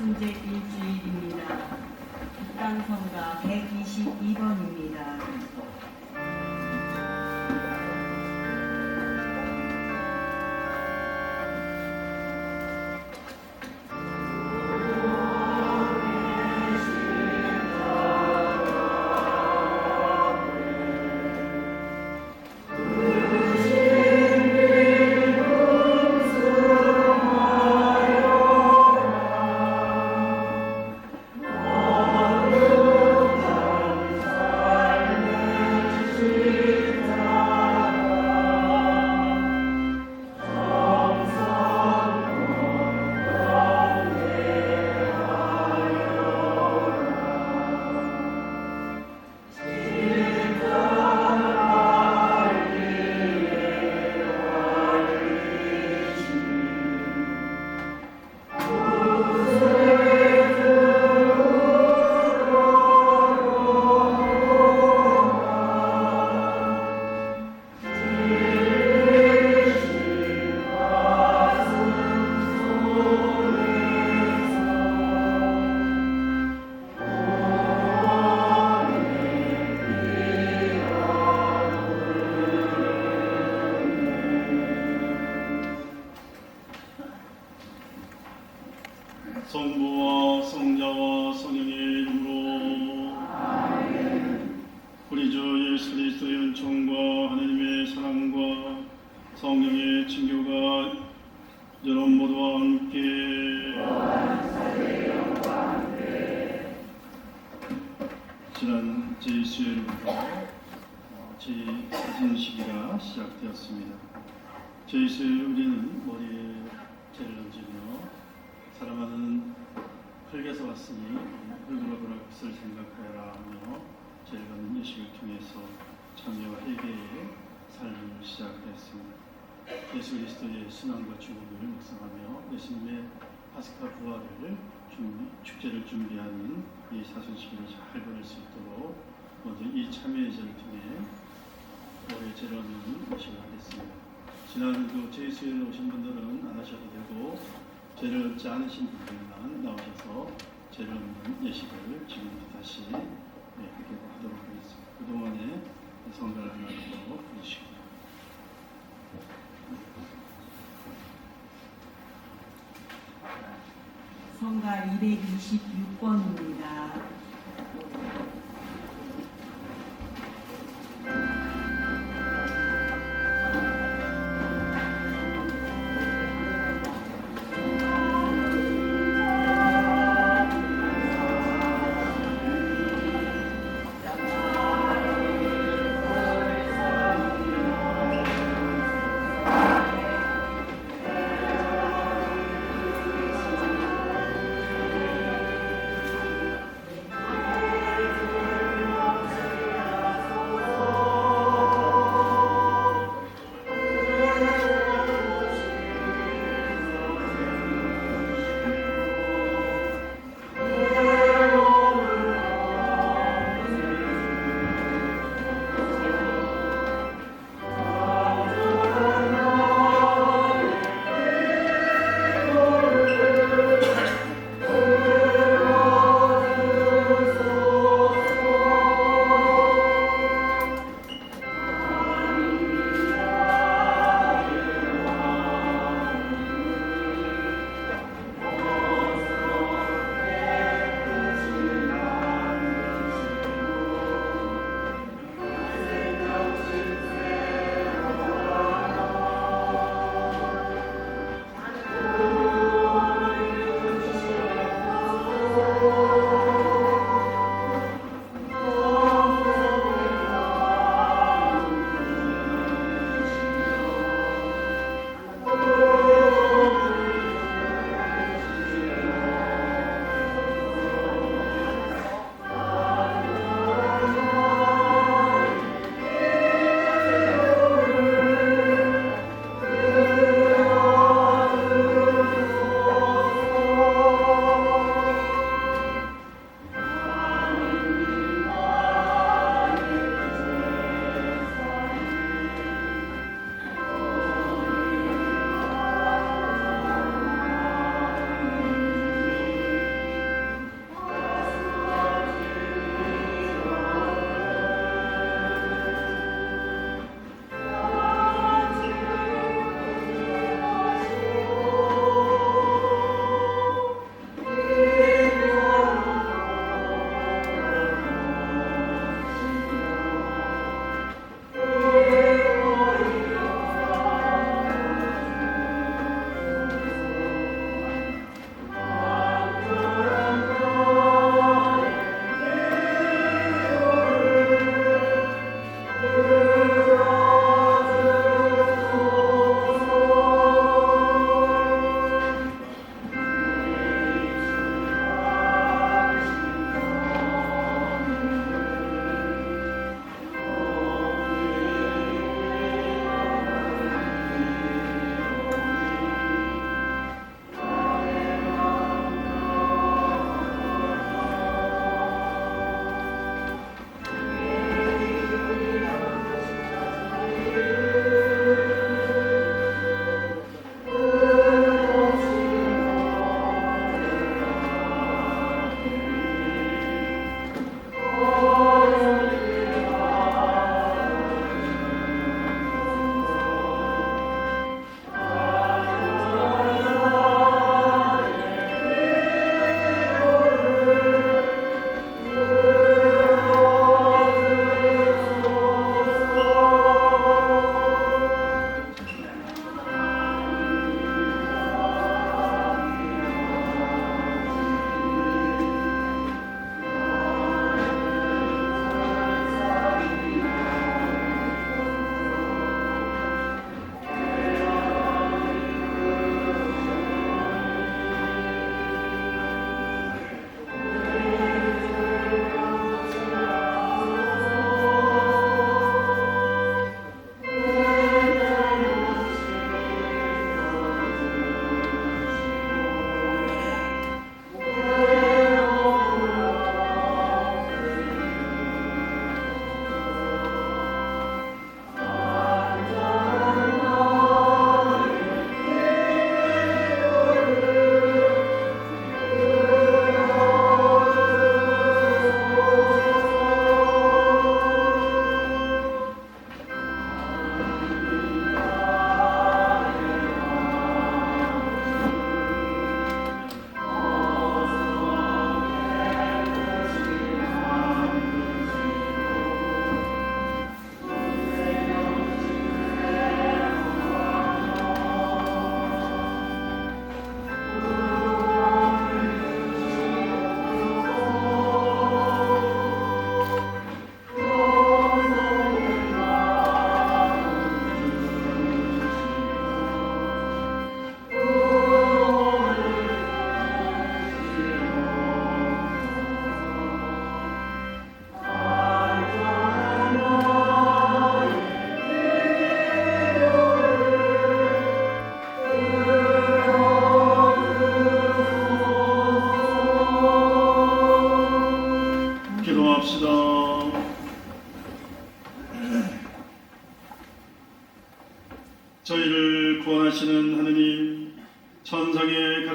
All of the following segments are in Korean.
순죄 일주일입니다. 북단성가 122번입니다. 성부와 성자와 성령의 이름으로 우리 주 예수 그리스도의 은총과 하나님의 사랑과 성령의 친교가 여러분 모두와 함께 지난 제2수요일부터 제4진식이가 시작되었습니다. 제2수요일 우리는 머리에 죄를 던지며 사랑하는 흙에서 왔으니 흙으로 돌아갈 것을 생각하여라 하며 죄를 받는 예식을 통해서 참여와 회개의 삶을 시작했습니다. 예수 그리스도의 순환과 죽음을 묵상하며 예수님의 파스카 부활을 축제를 준비하는 이 사순시기를 잘 보낼 수 있도록 모두 이 참여의 제를 통해 올해 죄를 얻는 예식을 하겠습니다. 지난 제2수요일에 오신 분들은 안 하셔도 되고 죄를 얻지 않으신 분들만 나오셔서 죄를 얻는 예식을 지금부터 다시 하도록 하겠습니다. 그동안에 성가를 하나 더 부르시고 성가 226번입니다.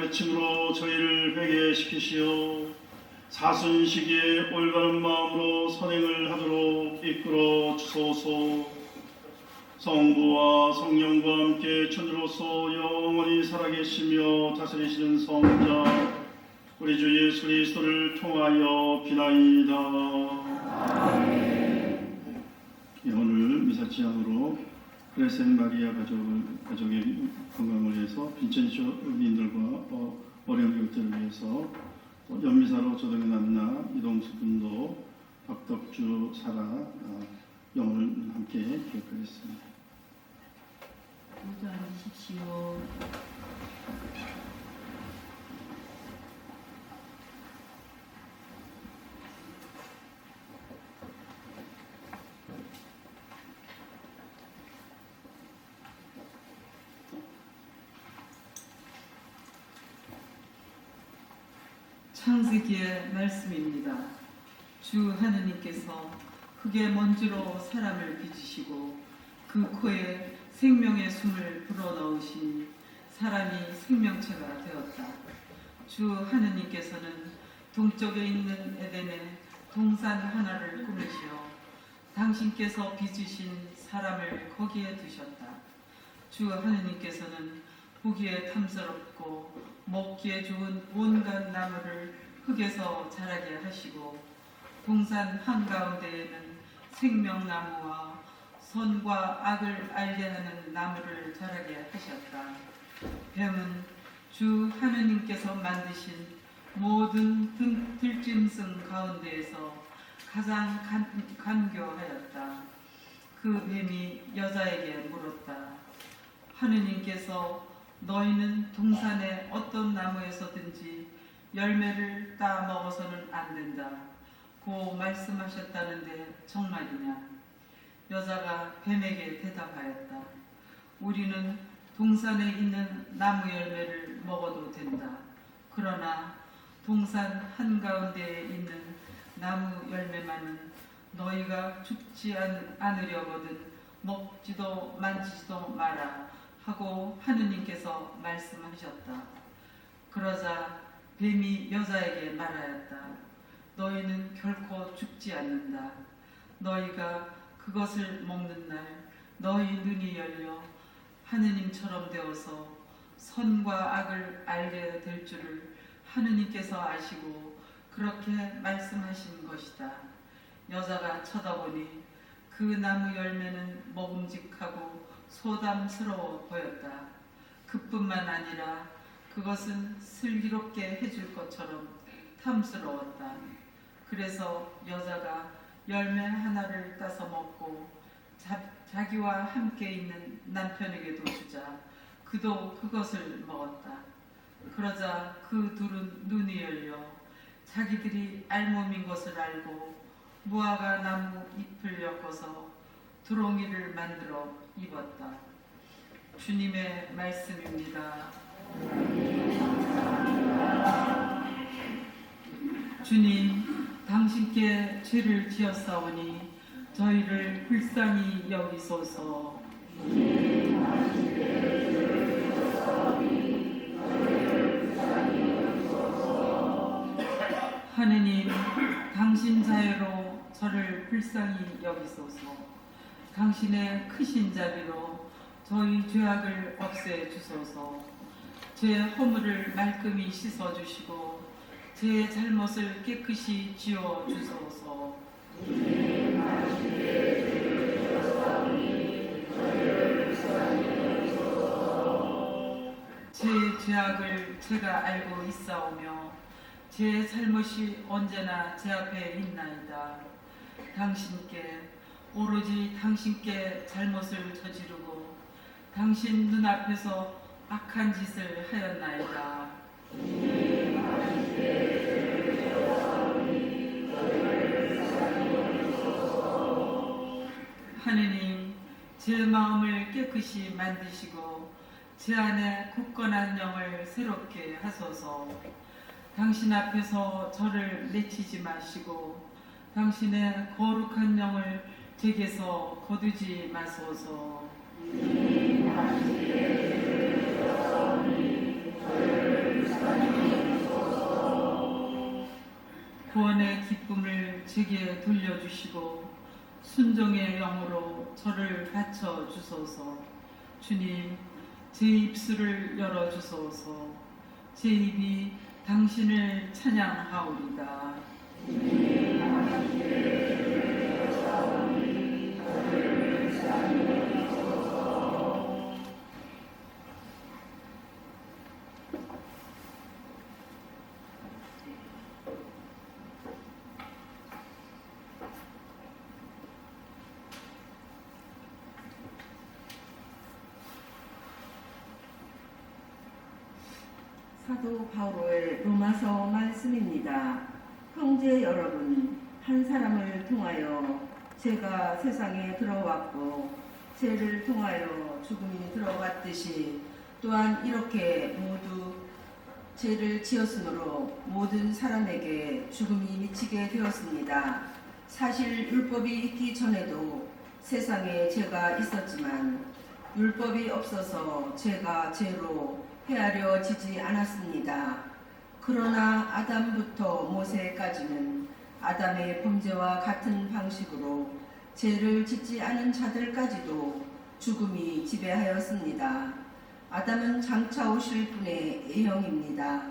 외침으로 저희를 회개시키시어 사순시기에 올바른 마음으로 선행을 하도록 이끌어 주소서. 성부와 성령과 함께 천주로서 영원히 살아계시며 다스리시는 성자 우리 주 예수 그리스도를 통하여 비나이다. 오늘 미사치양으로 크레센 마리아 가족의 건강을 위해서 빈첸쇼민들과 어려운 교육들을 위해서 연미사로 조동에 남나 이동수 군도 박덕주 사라 영혼을 함께 기억하겠습니다. 모두 앉으십시오. 창세기의 말씀입니다. 주 하느님께서 흙의 먼지로 사람을 빚으시고 그 코에 생명의 숨을 불어넣으시니 사람이 생명체가 되었다. 주 하느님께서는 동쪽에 있는 에덴에 동산 하나를 꾸미시어 당신께서 빚으신 사람을 거기에 두셨다. 주 하느님께서는 보기에 탐스럽고 먹기에 좋은 온갖 나무를 흙에서 자라게 하시고 동산 한가운데에는 생명나무와 선과 악을 알게 하는 나무를 자라게 하셨다. 뱀은 주 하느님께서 만드신 모든 들짐승 가운데에서 가장 간교하였다. 그 뱀이 여자에게 물었다. 하느님께서 너희는 동산의 어떤 나무에서든지 열매를 따 먹어서는 안 된다 고 말씀하셨다는데 정말이냐? 여자가 뱀에게 대답하였다. 우리는 동산에 있는 나무 열매를 먹어도 된다. 그러나 동산 한가운데에 있는 나무 열매만은 너희가 죽지 않으려거든 먹지도 만지지도 마라 하고 하느님께서 말씀하셨다. 그러자 뱀이 여자에게 말하였다. 너희는 결코 죽지 않는다. 너희가 그것을 먹는 날 너희 눈이 열려 하느님처럼 되어서 선과 악을 알게 될 줄을 하느님께서 아시고 그렇게 말씀하신 것이다. 여자가 쳐다보니 그 나무 열매는 먹음직하고 소담스러워 보였다. 그뿐만 아니라 그것은 슬기롭게 해줄 것처럼 탐스러웠다. 그래서 여자가 열매 하나를 따서 먹고 자기와 함께 있는 남편에게도 주자 그도 그것을 먹었다. 그러자 그 둘은 눈이 열려 자기들이 알몸인 것을 알고 무화과 나무 잎을 엮어서 두롱이를 만들어 입었다. 주님의 말씀입니다. 주님, 당신께 죄를 지었사오니 저희를 불쌍히 여기소서. 하느님, 당신 자유로 저를 불쌍히 여기소서. 당신의 크신 자비로 저희 죄악을 없애 주소서. 제 허물을 말끔히 씻어 주시고 제 잘못을 깨끗이 지워 주소서. 제 죄악을 제가 알고 있사오며 제 잘못이 언제나 제 앞에 있나이다. 오로지 당신께 잘못을 저지르고 당신 눈앞에서 악한 짓을 하였나이다. 하느님, 제 마음을 깨끗이 만드시고 제 안에 굳건한 영을 새롭게 하소서. 당신 앞에서 저를 내치지 마시고 당신의 거룩한 영을 제게서 거두지 마소서. 하느님, 구원의 기쁨을 제게 돌려주시고 순종의 영으로 저를 바쳐 주소서. 주님, 제 입술을 열어 주소서. 제 입이 당신을 찬양하오리다. 사도 바울의 로마서 말씀입니다. 형제 여러분, 한 사람을 통하여 죄가 세상에 들어왔고 죄를 통하여 죽음이 들어왔듯이 또한 이렇게 모두 죄를 지었으므로 모든 사람에게 죽음이 미치게 되었습니다. 사실 율법이 있기 전에도 세상에 죄가 있었지만 율법이 없어서 죄가 죄로 헤아려지지 않았습니다. 그러나 아담부터 모세까지는 아담의 범죄와 같은 방식으로 죄를 짓지 않은 자들까지도 죽음이 지배하였습니다. 아담은 장차 오실 분의 A형입니다.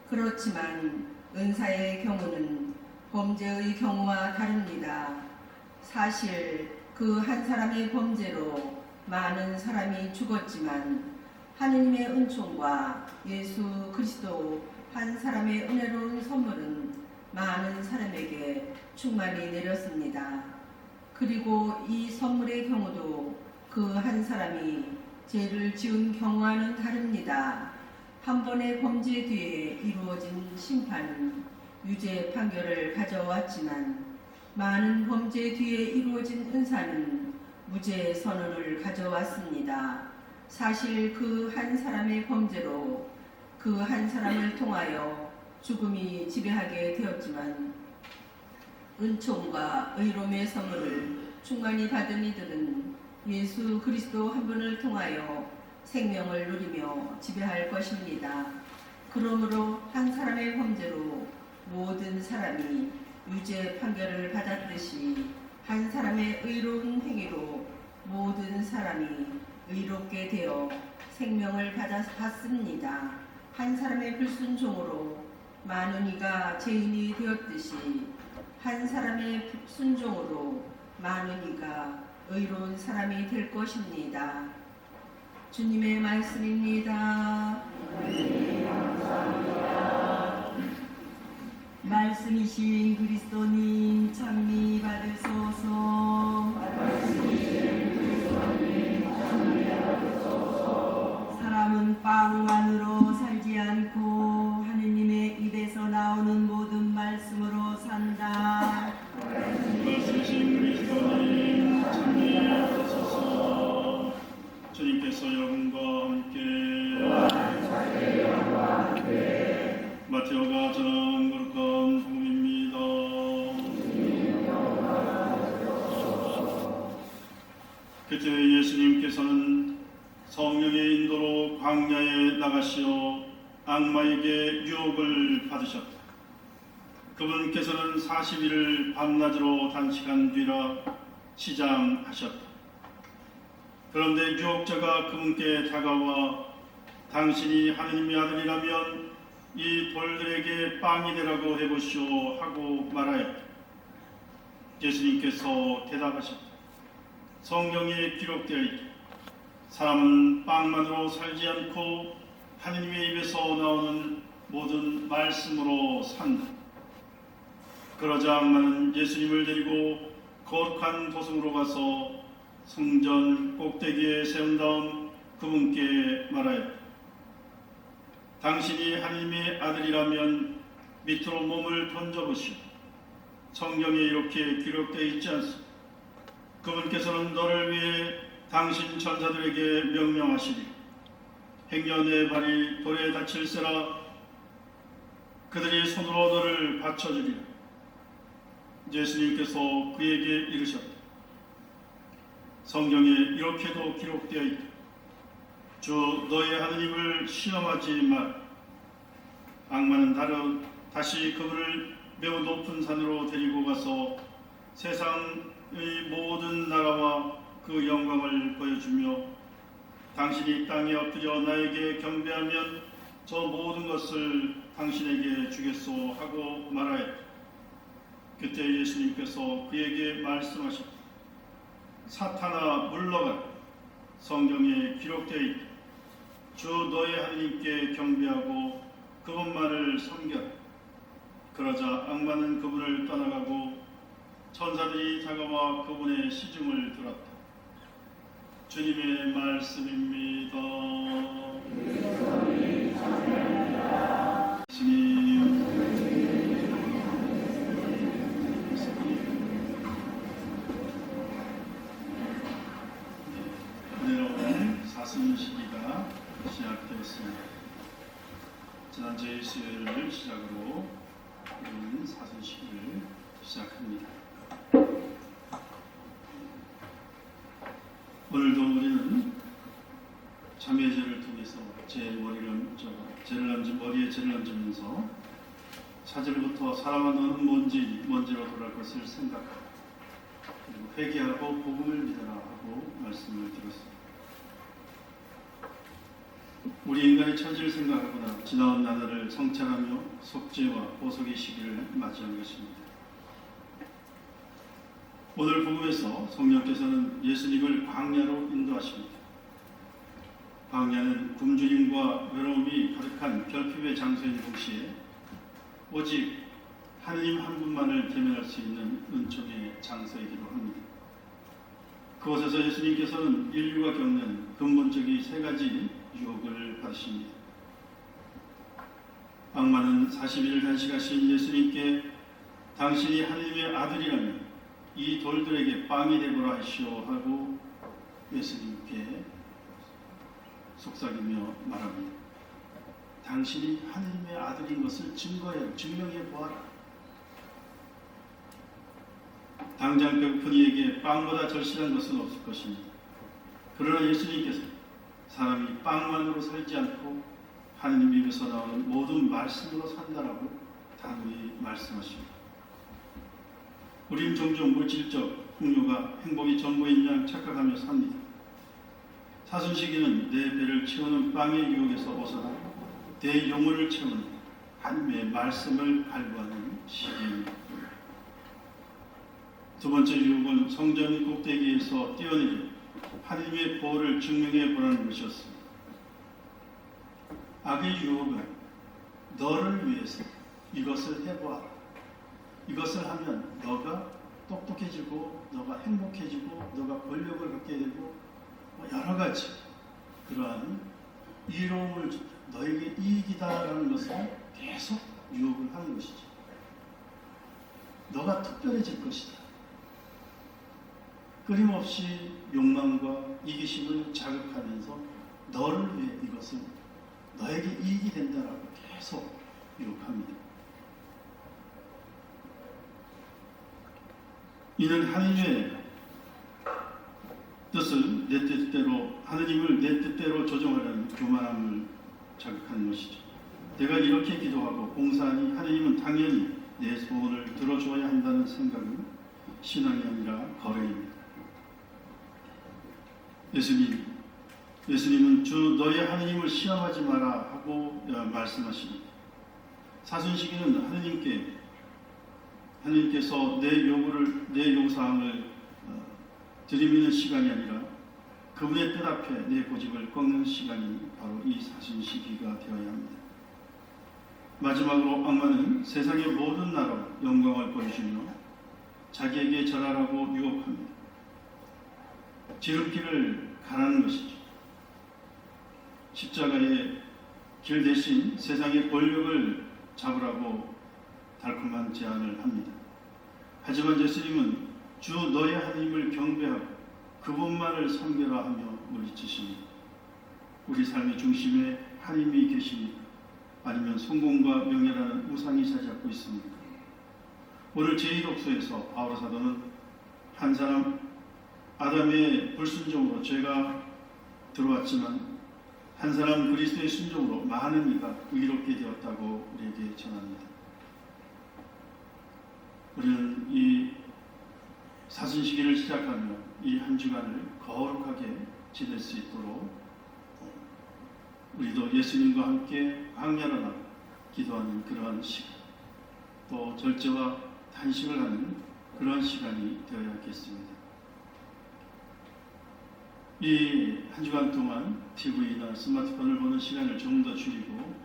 그렇지만 은사의 경우는 범죄의 경우와 다릅니다. 사실 그 한 사람의 범죄로 많은 사람이 죽었지만 하느님의 은총과 예수 그리스도 한 사람의 은혜로운 선물은 많은 사람에게 충만히 내렸습니다. 그리고 이 선물의 경우도 그 한 사람이 죄를 지은 경우와는 다릅니다. 한 번의 범죄 뒤에 이루어진 심판은 유죄 판결을 가져왔지만 많은 범죄 뒤에 이루어진 은사는 무죄 선언을 가져왔습니다. 사실 그 한 사람의 범죄로 그 한 사람을 통하여 죽음이 지배하게 되었지만 은총과 의로움의 선물을 충만히 받은 이들은 예수 그리스도 한 분을 통하여 생명을 누리며 지배할 것입니다. 그러므로 한 사람의 범죄로 모든 사람이 유죄 판결을 받았듯이 한 사람의 의로운 행위로 모든 사람이 의롭게 되어 생명을 받습니다. 한 사람의 불순종으로 많은 이가 죄인이 되었듯이 한 사람의 순종으로 많은 이가 의로운 사람이 될 것입니다. 주님의 말씀입니다. 말씀이신 그리스도님 찬미 받으소서. 사람은 빵만으로 살지 않고 하느님의 입에서 나오는 모든 말씀으로 산다. 말씀이신 그리스도님 참여하소서. 주님께서 여러분과 함께 마테오가 전한 거룩한 복음입니다. 그때 예수님께서는 성령의 인도로 광야에 나가시어 악마에게 유혹을 받으셨다. 그분께서는 40일을 밤낮으로 단식한 뒤라 시장하셨다. 그런데 유혹자가 그분께 다가와 당신이 하느님의 아들이라면 이 돌들에게 빵이 되라고 해보시오 하고 말하였다. 예수님께서 대답하셨다. 성경에 기록되어 있다. 사람은 빵만으로 살지 않고 하느님의 입에서 나오는 모든 말씀으로 산다. 그러자 악마는 예수님을 데리고 거룩한 도성으로 가서 성전 꼭대기에 세운 다음 그분께 말하였다. 당신이 하느님의 아들이라면 밑으로 몸을 던져보시오. 성경에 이렇게 기록되어 있지 않습니까? 그분께서는 너를 위해 당신 전사들에게 명령하시리. 행년의 발이 돌에 닫힐세라. 그들이 손으로 너를 받쳐주리라. 예수님께서 그에게 이르셨다. 성경에 이렇게도 기록되어 있다. 주 너의 하느님을 시험하지 말. 악마는 다시 그분을 매우 높은 산으로 데리고 가서 세상의 모든 나라와 그 영광을 보여주며 당신이 땅에 엎드려 나에게 경배하면 저 모든 것을 당신에게 주겠소 하고 말하였다. 그때 예수님께서 그에게 말씀하셨다. 사탄아 물러가라. 성경에 기록되어 있다. 주 너의 하나님께 경배하고 그분만을 섬겨라. 그러자 악마는 그분을 떠나가고 천사들이 다가와 그분의 시중을 들었다. 주님의 말씀입니다. 주님, 은혜로운 사순 시기가 시작되었습니다. 지난 제1수요일을 시작으로 우리는 사순 시기를 시작합니다. 오늘도 우리는 참회제를 통해서 머리에 죄를 얹으면서 차질부터 사랑하는 먼지로 돌아갈 것을 생각하고 그리고 회개하고 복음을 믿어라 하고 말씀을 드렸습니다. 우리 인간의 처지를 생각하거나 지나온 나날을 성찰하며 속죄와 보석의 시기를 맞이한 것입니다. 오늘 복음에서 성령께서는 예수님을 광야로 인도하십니다. 광야는 굶주림과 외로움이 가득한 결핍의 장소인 동시에 오직 하나님 한 분만을 대면할 수 있는 은총의 장소이기도 합니다. 그곳에서 예수님께서는 인류가 겪는 근본적인 세 가지 유혹을 받으십니다. 악마는 40일을 단식하신 예수님께 당신이 하나님의 아들이라면 이 돌들에게 빵이 되보라 하시오 하고 예수님께 속삭이며 말합니다. 당신이 하나님의 아들인 것을 증명해 보아라. 당장 배고픈 이에게 빵보다 절실한 것은 없을 것입니다. 그러나 예수님께서 사람이 빵만으로 살지 않고 하나님 입에서 나오는 모든 말씀으로 산다라고 단호히 말씀하십니다. 우린 종종 물질적 풍요가 행복이 전부인 양 착각하며 삽니다. 사순시기는 내 배를 채우는 빵의 유혹에서 벗어나 내 영혼을 채우는 하나님의 말씀을 갈구하는 시기입니다. 두 번째 유혹은 성전 꼭대기에서 뛰어내려 하나님의 보호를 증명해 보라는 것이었습니다. 악의 유혹은 너를 위해서 이것을 해보아라. 이것을 하면 너가 똑똑해지고 너가 행복해지고 너가 권력을 갖게 되고 여러 가지 그러한 이로움을 준다. 너에게 이익이다라는 것을 계속 유혹을 하는 것이죠. 너가 특별해질 것이다. 끊임없이 욕망과 이기심을 자극하면서 너를 위해 이것은 너에게 이익이 된다라고 계속 유혹합니다. 이는 하나님의 뜻을 내 뜻대로 하나님을 내 뜻대로 조정하려는 교만함을 자극하는 것이죠. 내가 이렇게 기도하고 봉사하니 하나님은 당연히 내 소원을 들어줘야 한다는 생각은 신앙이 아니라 거래입니다. 예수님은 주 너의 하나님을 시험하지 마라 하고 말씀하십니다. 사순시기는 하나님께서 내 요구사항을 들이미는 시간이 아니라 그분의 뜻 앞에 내 고집을 꺾는 시간이 바로 이 사순시기가 되어야 합니다. 마지막으로 악마는 세상의 모든 나라로 영광을 보여주며 자기에게 절하라고 유혹합니다. 지름길을 가라는 것이죠. 십자가의 길 대신 세상의 권력을 잡으라고 달콤한 제안을 합니다. 하지만 예수님은 주 너의 하나님을 경배하고 그분만을 섬겨라 하며 물리치십니다. 우리 삶의 중심에 하나님이 계십니까? 아니면 성공과 명예라는 우상이 차지하고 있습니까? 오늘 제1독서에서 바울 사도는 한 사람 아담의 불순종으로 죄가 들어왔지만 한 사람 그리스도의 순종으로 많은 이가 의롭게 되었다고 우리에게 전합니다. 우리는 이 사순시기를 시작하며 이 한 주간을 거룩하게 지낼 수 있도록 우리도 예수님과 함께 광야로 나가 기도하는 그러한 시간, 또 절제와 단식을 하는 그러한 시간이 되어야겠습니다. 이 한 주간 동안 TV나 스마트폰을 보는 시간을 조금 더 줄이고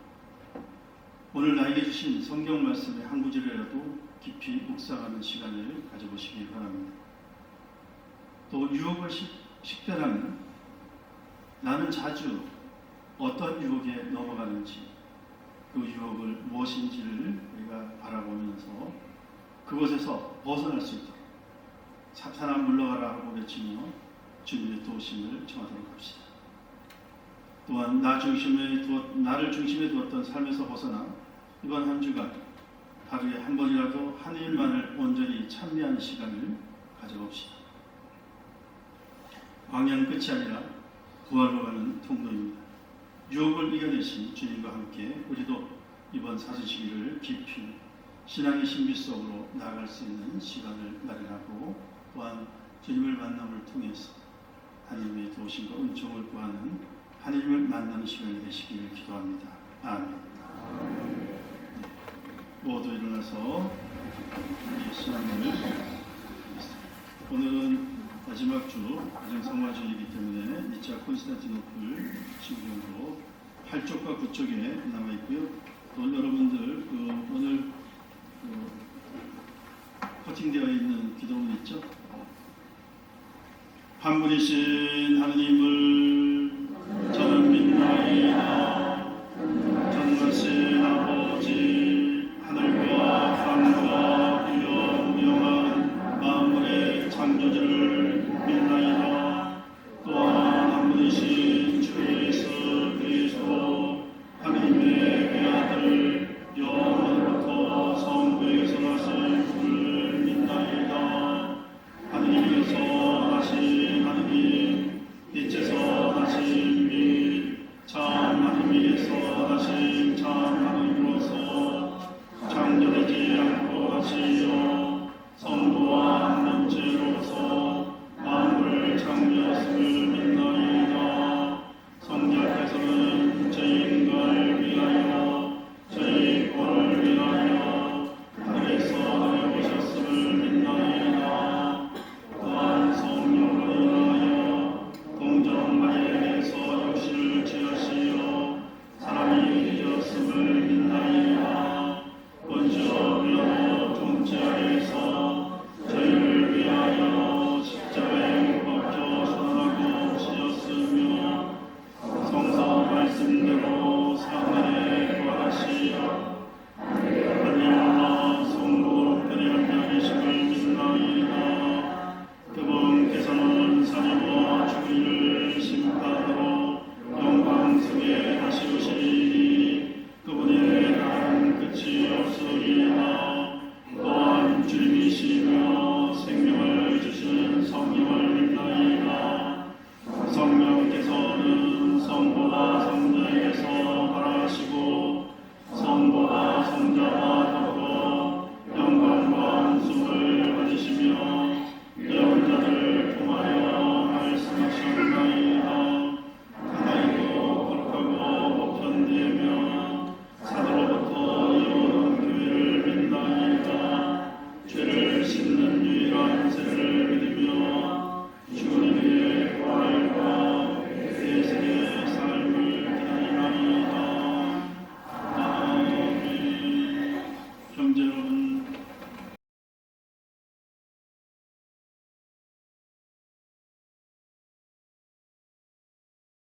오늘 나에게 주신 성경 말씀의 한 구절이라도 깊이 묵상하는 시간을 가져보시기 바랍니다. 또 유혹을 식별하는, 나는 자주 어떤 유혹에 넘어가는지, 그 유혹을 무엇인지를 우리가 바라보면서 그곳에서 벗어날 수 있도록 사탄아 물러가라 하고 외치며 주님의 도우심을 청하도록 합시다. 또한 나를 중심에 두었던 삶에서 벗어나 이번 한 주간 하루에 한 번이라도 하나님만을 온전히 찬미하는 시간을 가져봅시다. 광야는 끝이 아니라 부활로 가는 통로입니다. 유혹을 이겨내신 주님과 함께 우리도 이번 사순시기를 깊이 신앙의 신비 속으로 나아갈 수 있는 시간을 마련하고 또한 주님을 만남을 통해서 하나님의 도우심과 은총을 구하는 하나님을 만나는 시간이 되시기를 기도합니다. 아멘. 모두 일어나서 우리 신앙을 하겠습니다. 오늘은 마지막 주 가정성화주의이기 때문에 2차 콘스탄티노플 신경으로 8쪽과 9쪽에 남아있고요. 또 여러분들 오늘 커팅되어 있는 기도문 있죠? 한 분이신 하느님을